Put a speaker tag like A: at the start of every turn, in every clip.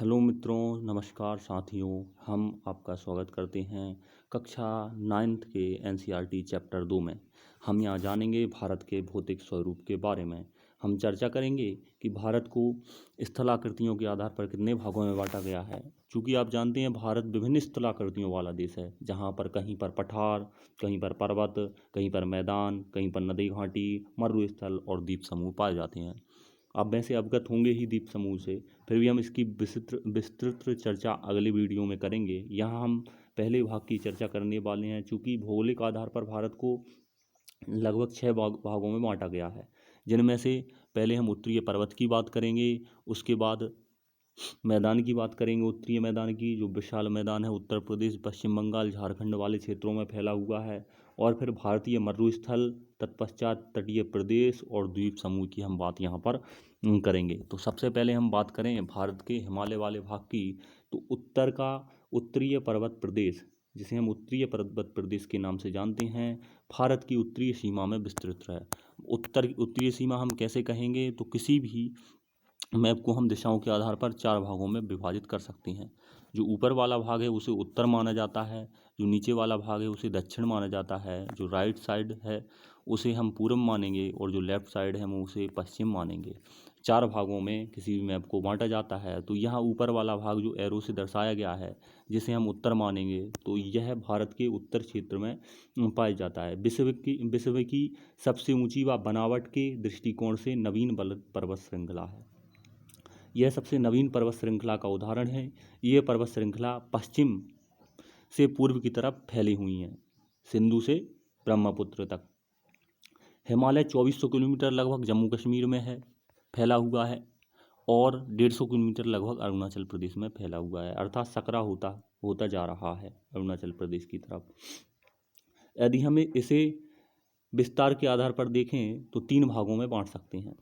A: Hello मित्रों, नमस्कार साथियों। हम आपका स्वागत करते हैं कक्षा 9th के एनसीईआरटी चैप्टर 2 में। हम यहाँ जानेंगे भारत के भौतिक स्वरूप के बारे में। हम चर्चा करेंगे कि भारत को स्थलाकृतियों के आधार पर कितने भागों में बांटा गया है। चूँकि आप जानते हैं भारत विभिन्न स्थलाकृतियों वाला देश है, जहाँ पर कहीं पर पठार, कहीं पर पर्वत, कहीं पर मैदान, कहीं पर नदी घाटी, मरुस्थल और द्वीप समूह पाए जाते हैं। आप वैसे अवगत होंगे ही द्वीप समूह से, फिर भी हम इसकी विस्तृत चर्चा अगले वीडियो में करेंगे। यहाँ हम पहले भाग की चर्चा करने वाले हैं। चूँकि भौगोलिक आधार पर भारत को लगभग 6 भागों में बांटा गया है, जिनमें से पहले हम उत्तरीय पर्वत की बात करेंगे, उसके बाद मैदान की बात करेंगे। उत्तरीय मैदान की जो विशाल मैदान है उत्तर प्रदेश, पश्चिम बंगाल, झारखंड वाले क्षेत्रों में फैला हुआ है, और फिर भारतीय मरुस्थल, तत्पश्चात तटीय प्रदेश और द्वीप समूह की हम बात यहाँ पर करेंगे। तो सबसे पहले हम बात करें भारत के हिमालय वाले भाग की, तो उत्तर का उत्तरीय पर्वत प्रदेश, जिसे हम उत्तरीय पर्वत प्रदेश के नाम से जानते हैं, भारत की उत्तरीय सीमा में विस्तृत है। उत्तरीय सीमा हम कैसे कहेंगे, तो किसी भी मैप को हम दिशाओं के आधार पर 4 भागों में विभाजित कर सकते हैं। जो ऊपर वाला भाग है उसे उत्तर माना जाता है, जो नीचे वाला भाग है उसे दक्षिण माना जाता है, जो राइट साइड है उसे हम पूर्व मानेंगे, और जो लेफ्ट साइड है हम उसे पश्चिम मानेंगे। 4 भागों में किसी भी मैप को बांटा जाता है। तो यहाँ ऊपर वाला भाग जो एरो से दर्शाया गया है, जिसे हम उत्तर मानेंगे, तो यह भारत के उत्तर क्षेत्र में पाया जाता है। विश्व की सबसे ऊंची व बनावट के दृष्टिकोण से नवीन पर्वत श्रृंखला है। यह सबसे नवीन पर्वत श्रृंखला का उदाहरण है। यह पर्वत श्रृंखला पश्चिम से पूर्व की तरफ फैली हुई हैं, सिंधु से ब्रह्मपुत्र तक। हिमालय 2400 किलोमीटर लगभग जम्मू कश्मीर में है फैला हुआ है, और 150 किलोमीटर लगभग अरुणाचल प्रदेश में फैला हुआ है, अर्थात सकरा होता जा रहा है अरुणाचल प्रदेश की तरफ। यदि हमें इसे विस्तार के आधार पर देखें तो 3 भागों में बांट सकते हैं।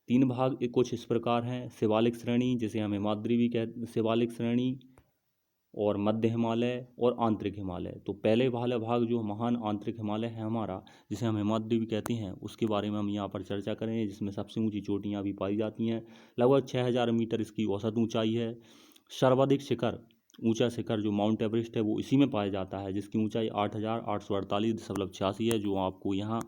A: 3 भाग कुछ इस प्रकार हैं: शिवालिक श्रेणी, जिसे हम हिमाद्री भी कहते, शिवालिक श्रेणी, और मध्य हिमालय और आंतरिक हिमालय। तो पहले वाला भाग जो महान आंतरिक हिमालय है हमारा, जिसे हम हिमाद्री भी कहते हैं, उसके बारे में हम यहाँ पर चर्चा करें, जिसमें सबसे ऊंची चोटियाँ भी पाई जाती हैं। लगभग 6000 मीटर इसकी औसत ऊंचाई है। सर्वाधिक ऊंचा शिखर जो माउंट एवरेस्ट है वो इसी में पाया जाता है, जिसकी ऊंचाई 8848.86 है, जो आपको यहाँ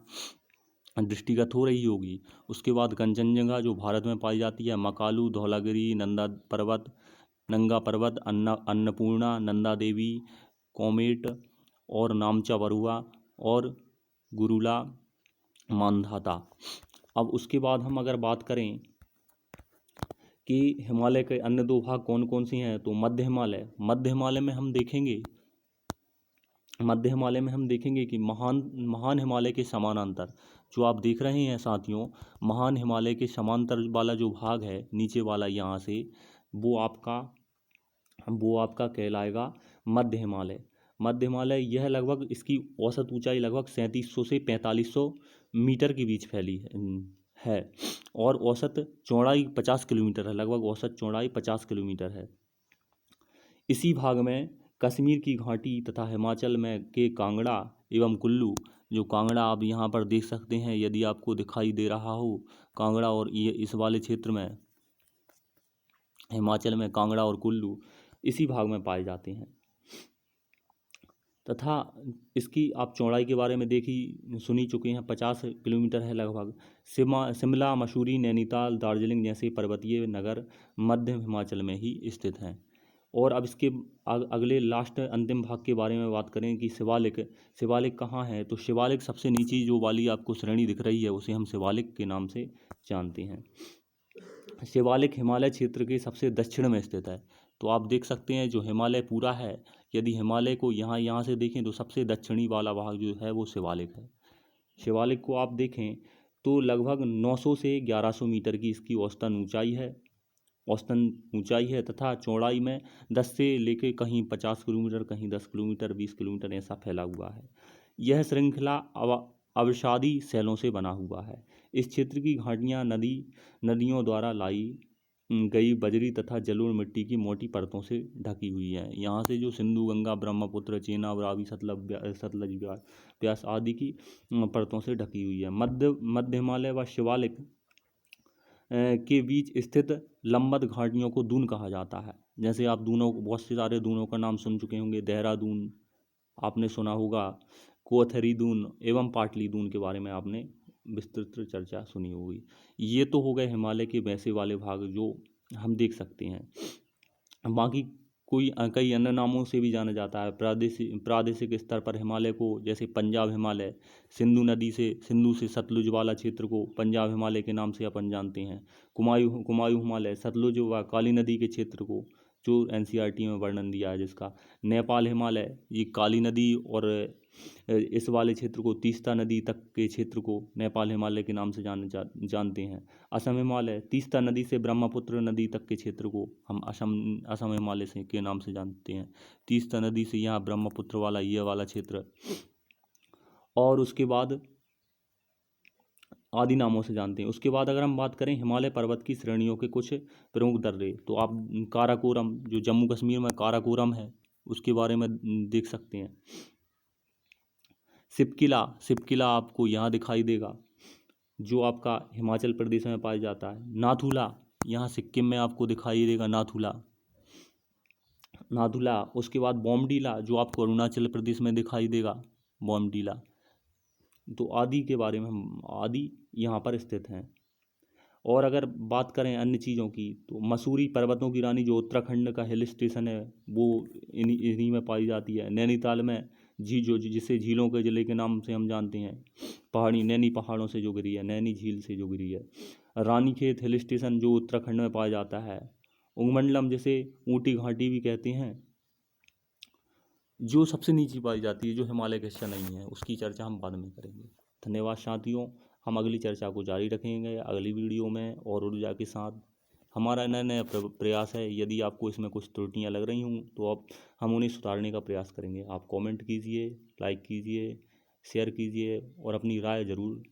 A: दृष्टिगत हो रही होगी। उसके बाद कंचनजंगा जो भारत में पाई जाती है, मकालू, धौलागिरी, नंगा पर्वत, अन्नपूर्णा, नंदा देवी, कोमेट और नामचा बरुआ और गुरुला मानधाता। अब उसके बाद हम अगर बात करें कि हिमालय के अन्य 2 भाग कौन कौन से हैं, तो मध्य हिमालय में हम देखेंगे कि महान हिमालय के समानांतर जो आप देख रहे हैं साथियों, महान हिमालय के समांतर वाला जो भाग है नीचे वाला यहाँ से, वो आपका कहलाएगा मध्य हिमालय। यह लगभग, इसकी औसत ऊंचाई लगभग 3700 से 4500 मीटर के बीच फैली है, और औसत चौड़ाई 50 किलोमीटर है। लगभग औसत चौड़ाई 50 किलोमीटर है। इसी भाग में कश्मीर की घाटी तथा हिमाचल में के कांगड़ा एवं कुल्लू, जो कांगड़ा आप यहाँ पर देख सकते हैं, यदि आपको दिखाई दे रहा हो कांगड़ा, और ये इस वाले क्षेत्र में हिमाचल में कांगड़ा और कुल्लू इसी भाग में पाए जाते हैं। तथा इसकी आप चौड़ाई के बारे में सुनी चुके हैं, 50 किलोमीटर है लगभग। शिमला, मसूरी, नैनीताल, दार्जिलिंग जैसे पर्वतीय नगर मध्य हिमाचल में ही स्थित हैं। और अब इसके अगले अंतिम भाग के बारे में बात करें कि शिवालिक कहाँ है, तो शिवालिक सबसे नीचे जो वाली आपको श्रेणी दिख रही है उसे हम शिवालिक के नाम से जानते हैं। शिवालिक हिमालय क्षेत्र के सबसे दक्षिण में स्थित है। तो आप देख सकते हैं जो हिमालय पूरा है, यदि हिमालय को यहाँ से देखें तो सबसे दक्षिणी वाला भाग जो है वो शिवालिक है। शिवालिक को आप देखें तो लगभग 900 से 1100 मीटर की इसकी औसतन ऊंचाई है, तथा चौड़ाई में 10 से लेकर कहीं 50 किलोमीटर, कहीं 10 किलोमीटर, 20 किलोमीटर ऐसा फैला हुआ है। यह श्रृंखला अवसादी शैलों से बना हुआ है। इस क्षेत्र की घाटियाँ नदियों द्वारा लाई गई बजरी तथा जलोढ़ मिट्टी की मोटी परतों से ढकी हुई है। यहाँ से जो सिंधु, गंगा, ब्रह्मपुत्र, चेनाब, रावी, सतलज, ब्यास आदि की परतों से ढकी हुई है। मध्य हिमालय व शिवालिक के बीच स्थित लंबवत घाटियों को दून कहा जाता है। जैसे आप दूनों, बहुत से सारे दूनों का नाम सुन चुके होंगे। देहरादून आपने सुना होगा, कोथरी दून एवं पाटली दून के बारे में आपने विस्तृत चर्चा सुनी होगी। ये तो हो गए हिमालय के वैसे वाले भाग जो हम देख सकते हैं। बाकी कई अन्य नामों से भी जाना जाता है। प्रादेशिक स्तर पर हिमालय को, जैसे पंजाब हिमालय, सिंधु से सतलुज वाला क्षेत्र को पंजाब हिमालय के नाम से अपन जानते हैं। कुमायूं हिमालय, सतलुज व काली नदी के क्षेत्र को, जो एनसीईआरटी में वर्णन दिया है जिसका। नेपाल हिमालय, ये काली नदी और इस वाले क्षेत्र को, तीस्ता नदी तक के क्षेत्र को नेपाल हिमालय के नाम से जानते हैं। असम हिमालय, तीस्ता नदी से ब्रह्मपुत्र नदी तक के क्षेत्र को हम असम हिमालय से के नाम से जानते हैं। तीस्ता नदी से यहाँ ब्रह्मपुत्र वाला ये वाला क्षेत्र, और उसके बाद आदि नामों से जानते हैं। उसके बाद अगर हम बात करें हिमालय पर्वत की श्रेणियों के कुछ प्रमुख दर्रे, तो आप काराकोरम, जो जम्मू कश्मीर में काराकोरम है, उसके बारे में देख सकते हैं। सिपकिला आपको यहाँ दिखाई देगा, जो आपका हिमाचल प्रदेश में पाया जाता है। नाथुला यहाँ सिक्किम में आपको दिखाई देगा, नाथुला। उसके बाद बॉमडीला, जो आपको अरुणाचल प्रदेश में दिखाई देगा, बॉमडीला। तो आदि के बारे में हम, आदि यहाँ पर स्थित हैं। और अगर बात करें अन्य चीज़ों की, तो मसूरी पर्वतों की रानी, जो उत्तराखंड का हिल स्टेशन है, वो इन्हीं में पाई जाती है। नैनीताल में जिसे झीलों के ज़िले के नाम से हम जानते हैं, नैनी पहाड़ों से जो गिरी है, नैनी झील से जो गिरी है। रानीखेत हिल स्टेशन, जो उत्तराखंड में पाया जाता है। उंगमंडलम, जिसे ऊटी घाटी भी कहते हैं, जो सबसे नीचे पाई जाती है, जो हिमालय का हिस्सा नहीं है, उसकी चर्चा हम बाद में करेंगे। धन्यवाद साथियों, हम अगली चर्चा को जारी रखेंगे अगली वीडियो में और ऊर्जा के साथ। हमारा नया नया प्रयास है। यदि आपको इसमें कुछ त्रुटियां लग रही हों तो हम उन्हें सुधारने का प्रयास करेंगे। आप कमेंट कीजिए, लाइक कीजिए, शेयर कीजिए और अपनी राय ज़रूर